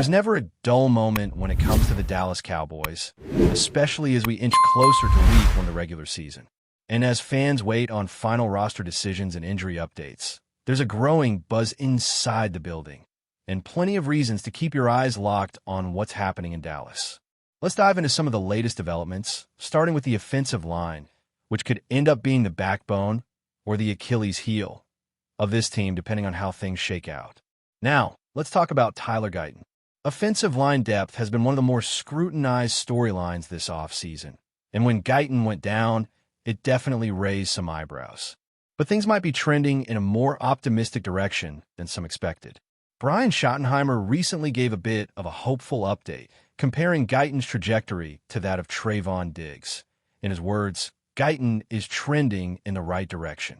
There's never a dull moment when it comes to the Dallas Cowboys, especially as we inch closer to week one of the regular season. And as fans wait on final roster decisions and injury updates, there's a growing buzz inside the building, and plenty of reasons to keep your eyes locked on what's happening in Dallas. Let's dive into some of the latest developments, starting with the offensive line, which could end up being the backbone or the Achilles heel of this team, depending on how things shake out. Now, let's talk about Tyler Guyton. Offensive line depth has been one of the more scrutinized storylines this offseason, and when Guyton went down, it definitely raised some eyebrows. But things might be trending in a more optimistic direction than some expected. Brian Schottenheimer recently gave a bit of a hopeful update, comparing Guyton's trajectory to that of Trayvon Diggs. In his words, Guyton is trending in the right direction.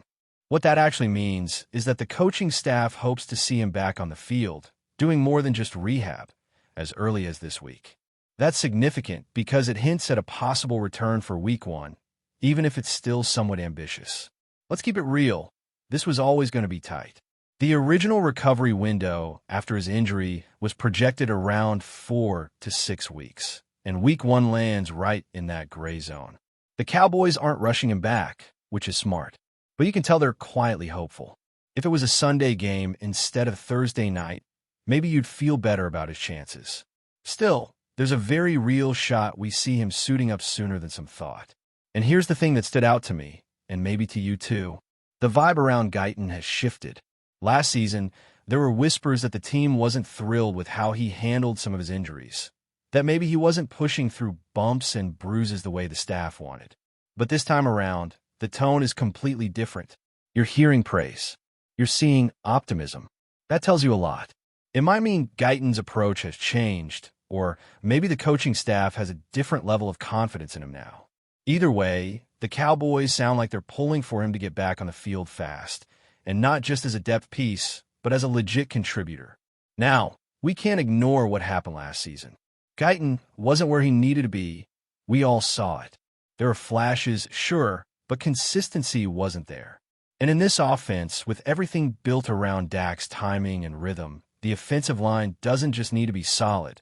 What that actually means is that the coaching staff hopes to see him back on the field, doing more than just rehab, as early as this week. That's significant because it hints at a possible return for week one, even if it's still somewhat ambitious. Let's keep it real. This was always going to be tight. The original recovery window after his injury was projected around 4 to 6 weeks, and week one lands right in that gray zone. The Cowboys aren't rushing him back, which is smart, but you can tell they're quietly hopeful. If it was a Sunday game instead of Thursday night, maybe you'd feel better about his chances. Still, there's a very real shot we see him suiting up sooner than some thought. And here's the thing that stood out to me, and maybe to you too. The vibe around Guyton has shifted. Last season, there were whispers that the team wasn't thrilled with how he handled some of his injuries, that maybe he wasn't pushing through bumps and bruises the way the staff wanted. But this time around, the tone is completely different. You're hearing praise. You're seeing optimism. That tells you a lot. It might mean Guyton's approach has changed, or maybe the coaching staff has a different level of confidence in him now. Either way, the Cowboys sound like they're pulling for him to get back on the field fast, and not just as a depth piece, but as a legit contributor. Now, we can't ignore what happened last season. Guyton wasn't where he needed to be. We all saw it. There were flashes, sure, but consistency wasn't there. And in this offense, with everything built around Dak's timing and rhythm, the offensive line doesn't just need to be solid.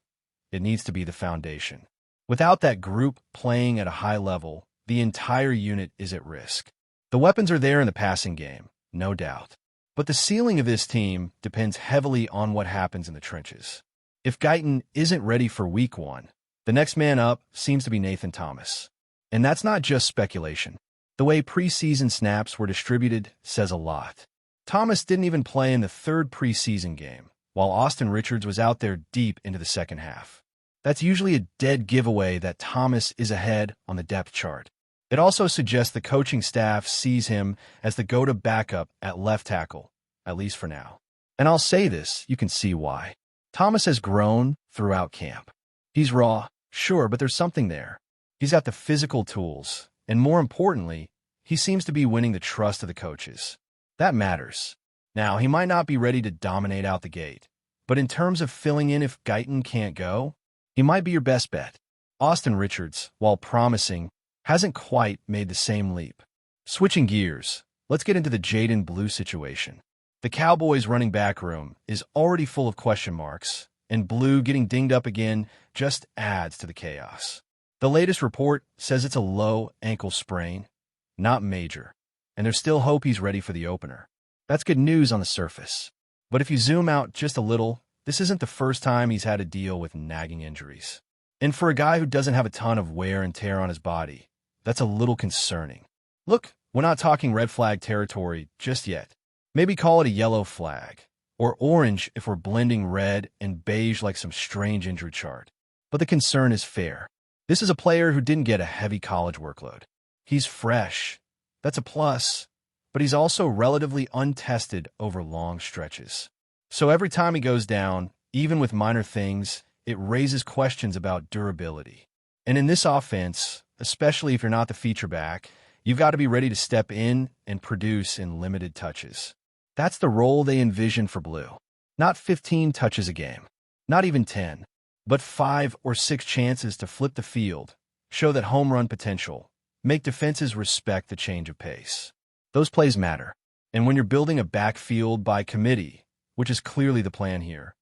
It needs to be the foundation. Without that group playing at a high level, the entire unit is at risk. The weapons are there in the passing game, no doubt. But the ceiling of this team depends heavily on what happens in the trenches. If Guyton isn't ready for week one, the next man up seems to be Nathan Thomas. And that's not just speculation. The way preseason snaps were distributed says a lot. Thomas didn't even play in the third preseason game, while Austin Richards was out there deep into the second half. That's usually a dead giveaway that Thomas is ahead on the depth chart. It also suggests the coaching staff sees him as the go-to backup at left tackle, at least for now. And I'll say this, you can see why. Thomas has grown throughout camp. He's raw, sure, but there's something there. He's got the physical tools, and more importantly, he seems to be winning the trust of the coaches. That matters. Now, he might not be ready to dominate out the gate, but in terms of filling in if Guyton can't go, he might be your best bet. Austin Richards, while promising, hasn't quite made the same leap. Switching gears, let's get into the Jaden Blue situation. The Cowboys' running back room is already full of question marks, and Blue getting dinged up again just adds to the chaos. The latest report says it's a low ankle sprain, not major, and there's still hope he's ready for the opener. That's good news on the surface. But if you zoom out just a little, this isn't the first time he's had to deal with nagging injuries. And for a guy who doesn't have a ton of wear and tear on his body, that's a little concerning. Look, we're not talking red flag territory just yet. Maybe call it a yellow flag, or orange if we're blending red and beige like some strange injury chart. But the concern is fair. This is a player who didn't get a heavy college workload. He's fresh. That's a plus. But he's also relatively untested over long stretches. So every time he goes down, even with minor things, it raises questions about durability. And in this offense, especially if you're not the feature back, you've got to be ready to step in and produce in limited touches. That's the role they envision for Blue. Not 15 touches a game, not even 10, but 5 or 6 chances to flip the field, show that home run potential, make defenses respect the change of pace. Those plays matter. And when you're building a backfield by committee, which is clearly the plan here,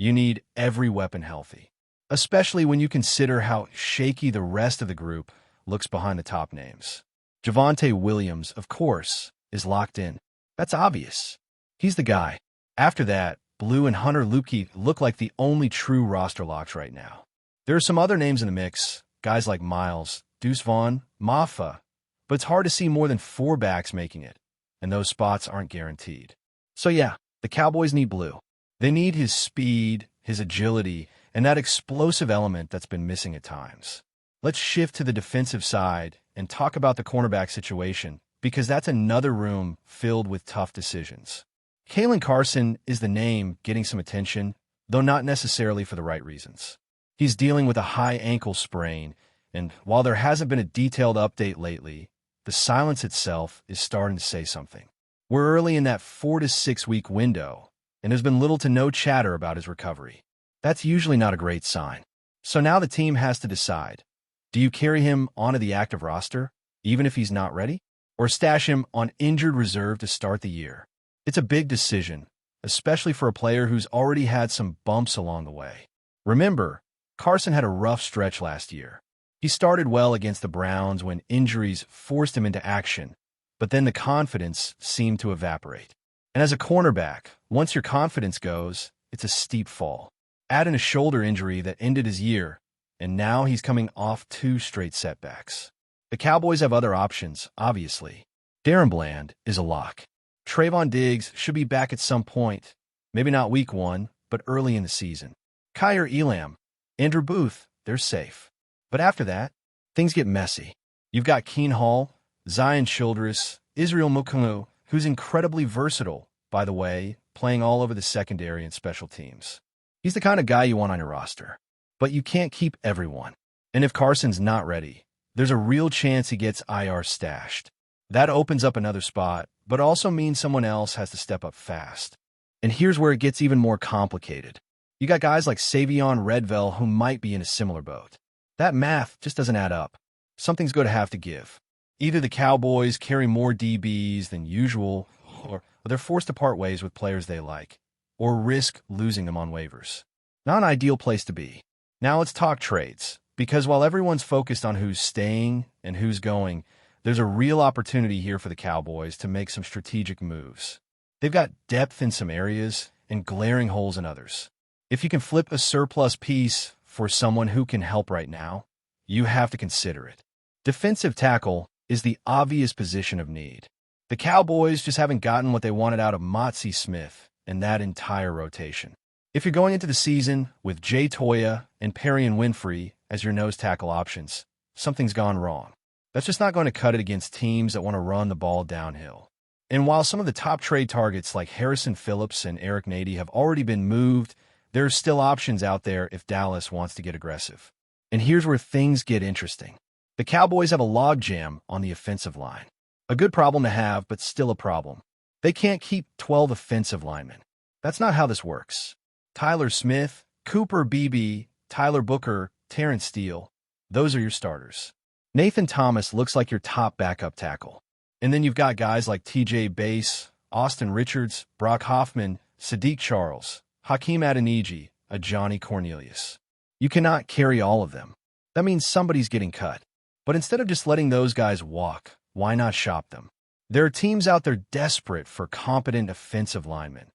You need every weapon healthy, especially when you consider how shaky the rest of the group looks behind the top names. Javonte Williams, of course, is locked in. That's obvious. He's the guy. After that, Blue and Hunter Luepke look like the only true roster locks right now. There are some other names in the mix, guys like Miles, Deuce Vaughn, Maffa, but it's hard to see more than 4 backs making it, and those spots aren't guaranteed. So yeah, the Cowboys need Blue. They need his speed, his agility, and that explosive element that's been missing at times. Let's shift to the defensive side and talk about the cornerback situation, because that's another room filled with tough decisions. Kalen Carson is the name getting some attention, though not necessarily for the right reasons. He's dealing with a high ankle sprain, and while there hasn't been a detailed update lately, the silence itself is starting to say something. We're early in that 4 to 6 week window, and there's been little to no chatter about his recovery. That's usually not a great sign. So now the team has to decide. Do you carry him onto the active roster, even if he's not ready? Or stash him on injured reserve to start the year? It's a big decision, especially for a player who's already had some bumps along the way. Remember, Carson had a rough stretch last year. He started well against the Browns when injuries forced him into action, but then the confidence seemed to evaporate. And as a cornerback, once your confidence goes, it's a steep fall. Add in a shoulder injury that ended his year, and now he's coming off 2 straight setbacks. The Cowboys have other options, obviously. Darren Bland is a lock. Trayvon Diggs should be back at some point, maybe not week 1, but early in the season. Kyer Elam, Andrew Booth, they're safe. But after that, things get messy. You've got Keen Hall, Zion Childress, Israel Mukumu, who's incredibly versatile, by the way, playing all over the secondary and special teams. He's the kind of guy you want on your roster. But you can't keep everyone. And if Carson's not ready, there's a real chance he gets IR stashed. That opens up another spot, but also means someone else has to step up fast. And here's where it gets even more complicated. You got guys like Savion Redvell who might be in a similar boat. That math just doesn't add up. Something's going to have to give. Either the Cowboys carry more DBs than usual, or they're forced to part ways with players they like, or risk losing them on waivers. Not an ideal place to be. Now let's talk trades, because while everyone's focused on who's staying and who's going, there's a real opportunity here for the Cowboys to make some strategic moves. They've got depth in some areas and glaring holes in others. If you can flip a surplus piece for someone who can help right now, you have to consider it. Defensive tackle is the obvious position of need. The Cowboys just haven't gotten what they wanted out of Motzie Smith and that entire rotation. If you're going into the season with Jay Toya and Perry and Winfrey as your nose tackle options, something's gone wrong. That's just not going to cut it against teams that want to run the ball downhill. And while some of the top trade targets like Harrison Phillips and Eric Nady have already been moved, there are still options out there if Dallas wants to get aggressive. And here's where things get interesting. The Cowboys have a logjam on the offensive line. A good problem to have, but still a problem. They can't keep 12 offensive linemen. That's not how this works. Tyler Smith, Cooper Beebe, Tyler Booker, Terrence Steele, those are your starters. Nathan Thomas looks like your top backup tackle. And then you've got guys like TJ Bass, Austin Richards, Brock Hoffman, Sadiq Charles, Hakeem Adeniji, a Johnny Cornelius. You cannot carry all of them. That means somebody's getting cut. But instead of just letting those guys walk, why not shop them? There are teams out there desperate for competent offensive linemen,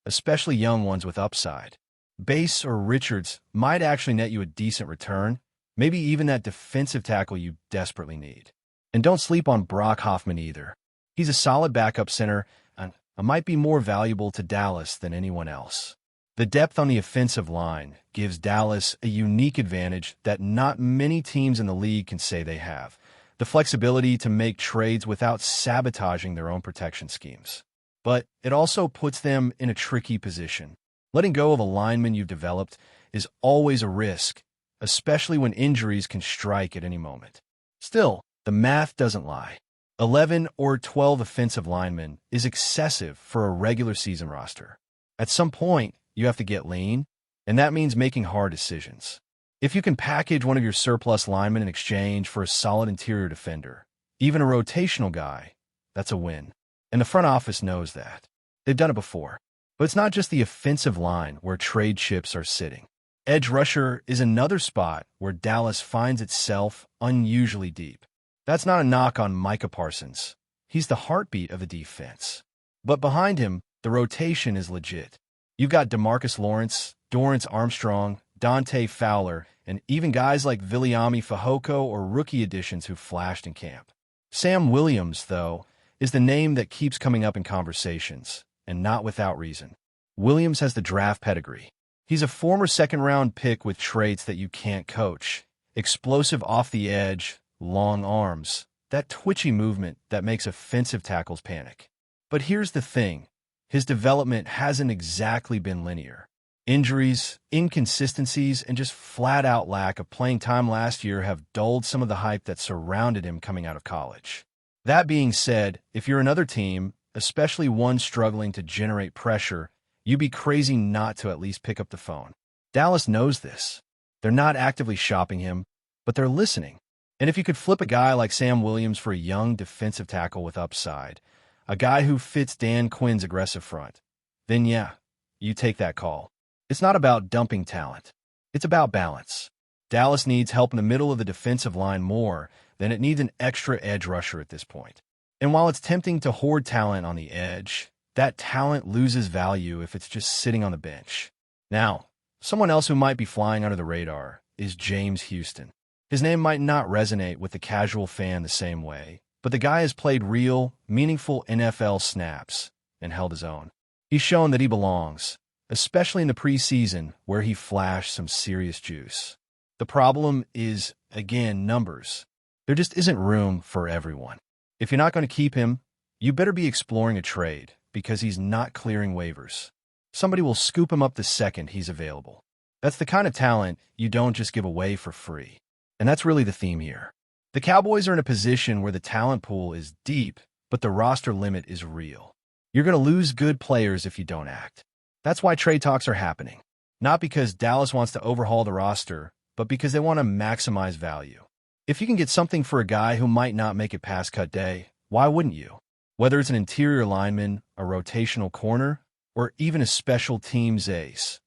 especially young ones with upside. Bass or Richards might actually net you a decent return, maybe even that defensive tackle you desperately need. And don't sleep on Brock Hoffman either. He's a solid backup center and might be more valuable to Dallas than anyone else. The depth on the offensive line gives Dallas a unique advantage that not many teams in the league can say they have. The flexibility to make trades without sabotaging their own protection schemes. But it also puts them in a tricky position. Letting go of a lineman you've developed is always a risk, especially when injuries can strike at any moment. Still, the math doesn't lie. 11 or 12 offensive linemen is excessive for a regular season roster. At some point, you have to get lean, and that means making hard decisions. If you can package one of your surplus linemen in exchange for a solid interior defender, even a rotational guy, that's a win. And the front office knows that. They've done it before. But it's not just the offensive line where trade chips are sitting. Edge rusher is another spot where Dallas finds itself unusually deep. That's not a knock on MICAH Parsons. He's the heartbeat of the defense. But behind him, the rotation is legit. You've got DeMarcus Lawrence, Dorrance Armstrong, Dante Fowler, and even guys like Viliami Fehoko or rookie additions who flashed in camp. Sam Williams, though, is the name that keeps coming up in conversations, and not without reason. Williams has the draft pedigree. He's a former second-round pick with traits that you can't coach. Explosive off the edge, long arms, that twitchy movement that makes offensive tackles panic. But here's the thing. His development hasn't exactly been linear. Injuries, inconsistencies, and just flat-out lack of playing time last year have dulled some of the hype that surrounded him coming out of college. That being said, if you're another team, especially one struggling to generate pressure, you'd be crazy not to at least pick up the phone. Dallas knows this. They're not actively shopping him, but they're listening. And if you could flip a guy like Sam Williams for a young defensive tackle with upside, a guy who fits Dan Quinn's aggressive front, then yeah, you take that call. It's not about dumping talent. It's about balance. Dallas needs help in the middle of the defensive line more than it needs an extra edge rusher at this point. And while it's tempting to hoard talent on the edge, that talent loses value if it's just sitting on the bench. Now, someone else who might be flying under the radar is James Houston. His name might not resonate with the casual fan the same way, but the guy has played real, meaningful NFL snaps and held his own. He's shown that he belongs, especially in the preseason where he flashed some serious juice. The problem is, again, numbers. There just isn't room for everyone. If you're not going to keep him, you better be exploring a trade because he's not clearing waivers. Somebody will scoop him up the second he's available. That's the kind of talent you don't just give away for free. And that's really the theme here. The Cowboys are in a position where the talent pool is deep, but the roster limit is real. You're going to lose good players if you don't act. That's why trade talks are happening. Not because Dallas wants to overhaul the roster, but because they want to maximize value. If you can get something for a guy who might not make it past cut day, why wouldn't you? Whether it's an interior lineman, a rotational corner, or even a special teams ace,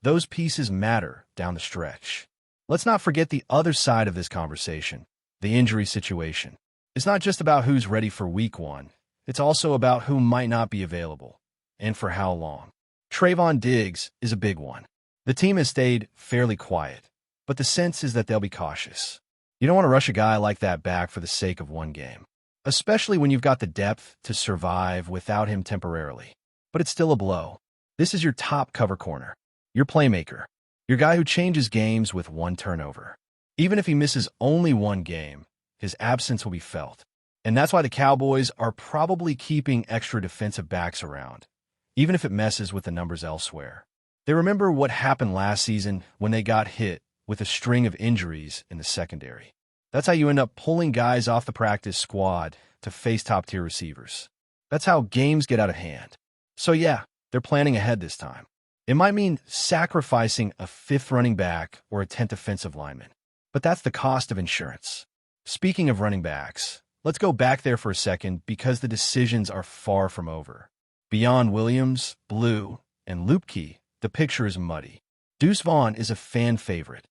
those pieces matter down the stretch. Let's not forget the other side of this conversation, the injury situation. It's not just about who's ready for week one. It's also about who might not be available, and for how long. Trayvon Diggs is a big one. The team has stayed fairly quiet, but the sense is that they'll be cautious. You don't want to rush a guy like that back for the sake of one game, especially when you've got the depth to survive without him temporarily. But it's still a blow. This is your top cover corner, your playmaker, your guy who changes games with one turnover. Even if he misses only one game, his absence will be felt. And that's why the Cowboys are probably keeping extra defensive backs around, even if it messes with the numbers elsewhere. They remember what happened last season when they got hit with a string of injuries in the secondary. That's how you end up pulling guys off the practice squad to face top-tier receivers. That's how games get out of hand. So yeah, they're planning ahead this time. It might mean sacrificing a fifth running back or a 10th offensive lineman, but that's the cost of insurance. Speaking of running backs, let's go back there for a second because the decisions are far from over. Beyond Williams, Blue, and Lupke, the picture is muddy. Deuce Vaughn is a fan favorite.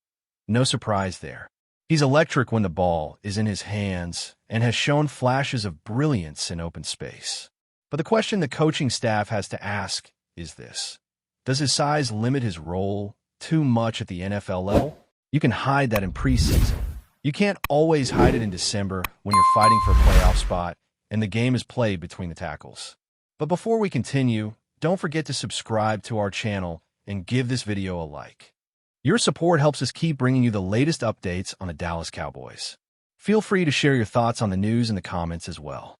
No surprise there. He's electric when the ball is in his hands and has shown flashes of brilliance in open space. But the question the coaching staff has to ask is this. Does his size limit his role too much at the NFL level? You can hide that in preseason. You can't always hide it in December when you're fighting for a playoff spot and the game is played between the tackles. But before we continue, don't forget to subscribe to our channel and give this video a like. Your support helps us keep bringing you the latest updates on the Dallas Cowboys. Feel free to share your thoughts on the news in the comments as well.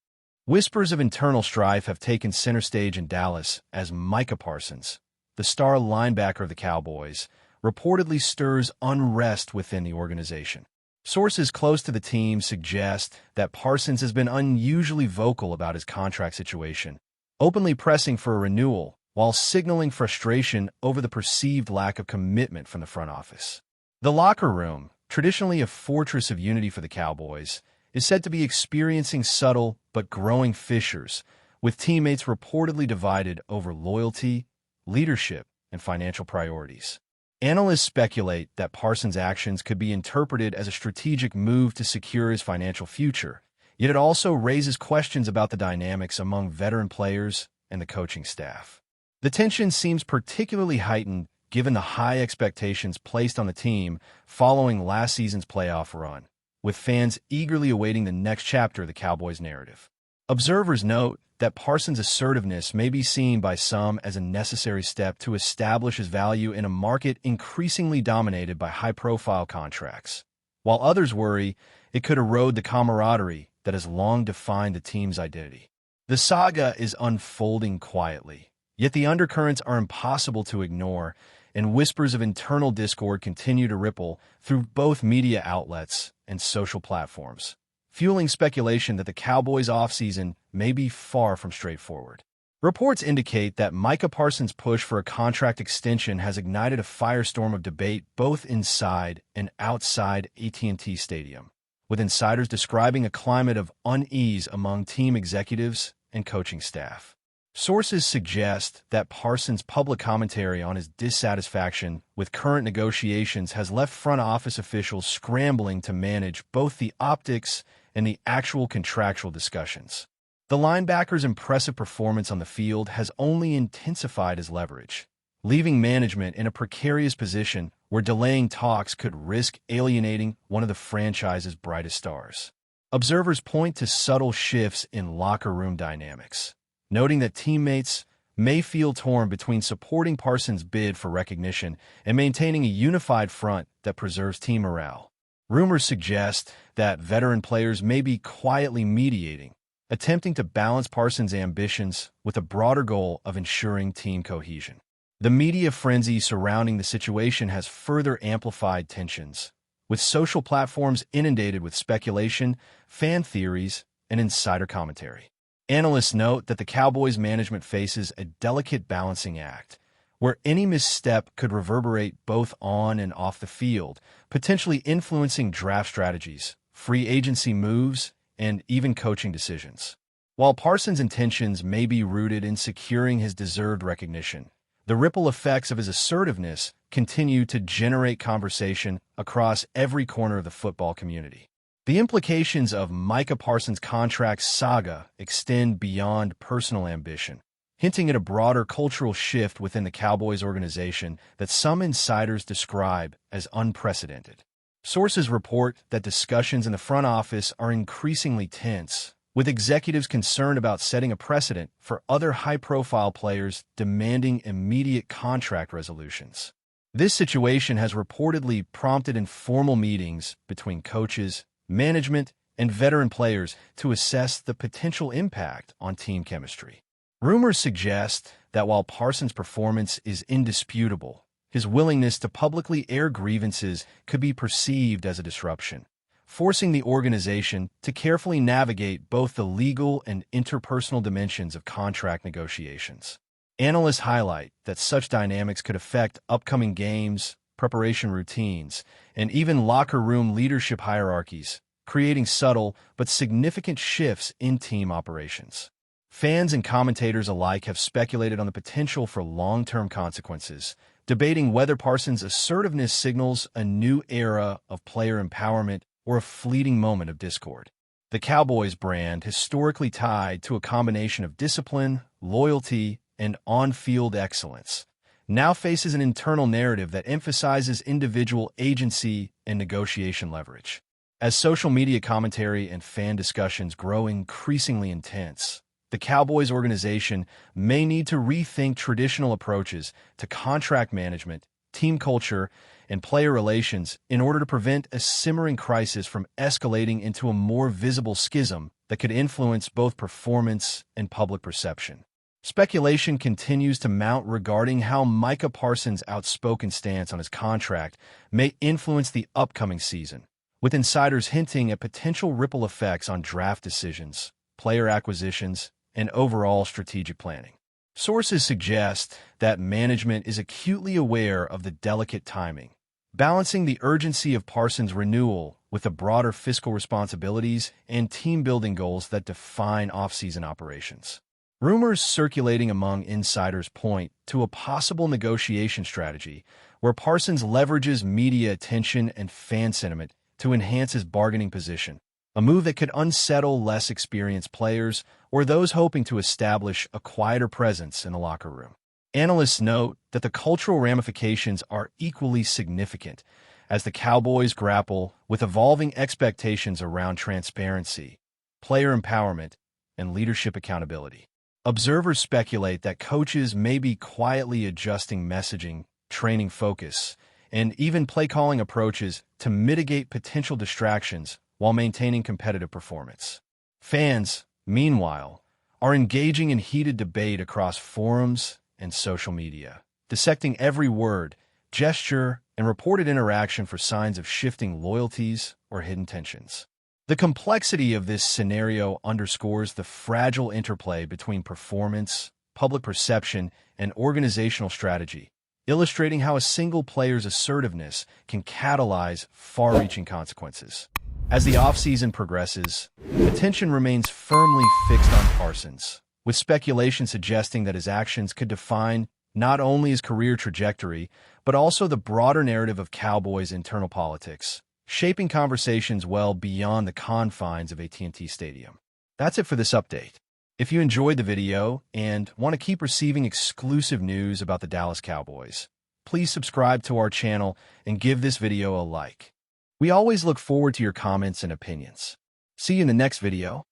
Whispers of internal strife have taken center stage in Dallas as MICAH Parsons, the star linebacker of the Cowboys, reportedly stirs unrest within the organization. Sources close to the team suggest that Parsons has been unusually vocal about his contract situation, openly pressing for a renewal while signaling frustration over the perceived lack of commitment from the front office. The locker room, traditionally a fortress of unity for the Cowboys, is said to be experiencing subtle but growing fissures, with teammates reportedly divided over loyalty leadership, and financial priorities. Analysts speculate that Parsons' actions could be interpreted as a strategic move to secure his financial future, yet it also raises questions about the dynamics among veteran players and the coaching staff. The tension seems particularly heightened given the high expectations placed on the team following last season's playoff run, with fans eagerly awaiting the next chapter of the Cowboys' narrative. Observers note that Parsons' assertiveness may be seen by some as a necessary step to establish his value in a market increasingly dominated by high-profile contracts, while others worry it could erode the camaraderie that has long defined the team's identity. The saga is unfolding quietly, yet the undercurrents are impossible to ignore, and whispers of internal discord continue to ripple through both media outlets and social platforms, fueling speculation that the Cowboys' offseason may be far from straightforward. Reports indicate that Micah Parsons' push for a contract extension has ignited a firestorm of debate both inside and outside AT&T Stadium, with insiders describing a climate of unease among team executives and coaching staff. Sources suggest that Parsons' public commentary on his dissatisfaction with current negotiations has left front office officials scrambling to manage both the optics and the actual contractual discussions. The linebacker's impressive performance on the field has only intensified his leverage, leaving management in a precarious position where delaying talks could risk alienating one of the franchise's brightest stars. Observers point to subtle shifts in locker room dynamics, noting that teammates may feel torn between supporting Parsons' bid for recognition and maintaining a unified front that preserves team morale. Rumors suggest that veteran players may be quietly mediating, attempting to balance Parsons' ambitions with a broader goal of ensuring team cohesion. The media frenzy surrounding the situation has further amplified tensions, with social platforms inundated with speculation, fan theories, and insider commentary. Analysts note that the Cowboys' management faces a delicate balancing act, where any misstep could reverberate both on and off the field, potentially influencing draft strategies, free agency moves, and even coaching decisions. While Parsons' intentions may be rooted in securing his deserved recognition, the ripple effects of his assertiveness continue to generate conversation across every corner of the football community. The implications of Micah Parsons' contract saga extend beyond personal ambition, hinting at a broader cultural shift within the Cowboys organization that some insiders describe as unprecedented. Sources report that discussions in the front office are increasingly tense, with executives concerned about setting a precedent for other high-profile players demanding immediate contract resolutions. This situation has reportedly prompted informal meetings between coaches, management, and veteran players to assess the potential impact on team chemistry. Rumors suggest that while Parsons' performance is indisputable, his willingness to publicly air grievances could be perceived as a disruption, forcing the organization to carefully navigate both the legal and interpersonal dimensions of contract negotiations. Analysts highlight that such dynamics could affect upcoming games, preparation routines, and even locker room leadership hierarchies, creating subtle but significant shifts in team operations. Fans and commentators alike have speculated on the potential for long-term consequences, debating whether Parsons' assertiveness signals a new era of player empowerment or a fleeting moment of discord. The Cowboys brand, historically tied to a combination of discipline, loyalty, and on-field excellence, now faces an internal narrative that emphasizes individual agency and negotiation leverage. As social media commentary and fan discussions grow increasingly intense, the Cowboys organization may need to rethink traditional approaches to contract management, team culture, and player relations in order to prevent a simmering crisis from escalating into a more visible schism that could influence both performance and public perception. Speculation continues to mount regarding how Micah Parsons' outspoken stance on his contract may influence the upcoming season, with insiders hinting at potential ripple effects on draft decisions, player acquisitions, and overall strategic planning. Sources suggest that management is acutely aware of the delicate timing, balancing the urgency of Parsons' renewal with the broader fiscal responsibilities and team-building goals that define off-season operations. Rumors circulating among insiders point to a possible negotiation strategy where Parsons leverages media attention and fan sentiment to enhance his bargaining position, a move that could unsettle less experienced players or those hoping to establish a quieter presence in the locker room. Analysts note that the cultural ramifications are equally significant as the Cowboys grapple with evolving expectations around transparency, player empowerment, and leadership accountability. Observers speculate that coaches may be quietly adjusting messaging, training focus, and even play-calling approaches to mitigate potential distractions while maintaining competitive performance. Fans, meanwhile, are engaging in heated debate across forums and social media, dissecting every word, gesture, and reported interaction for signs of shifting loyalties or hidden tensions. The complexity of this scenario underscores the fragile interplay between performance, public perception, and organizational strategy, illustrating how a single player's assertiveness can catalyze far-reaching consequences. As the offseason progresses, attention remains firmly fixed on Parsons, with speculation suggesting that his actions could define not only his career trajectory, but also the broader narrative of Cowboys' internal politics, shaping conversations well beyond the confines of AT&T Stadium. That's it for this update. If you enjoyed the video and want to keep receiving exclusive news about the Dallas Cowboys, please subscribe to our channel and give this video a like. We always look forward to your comments and opinions. See you in the next video.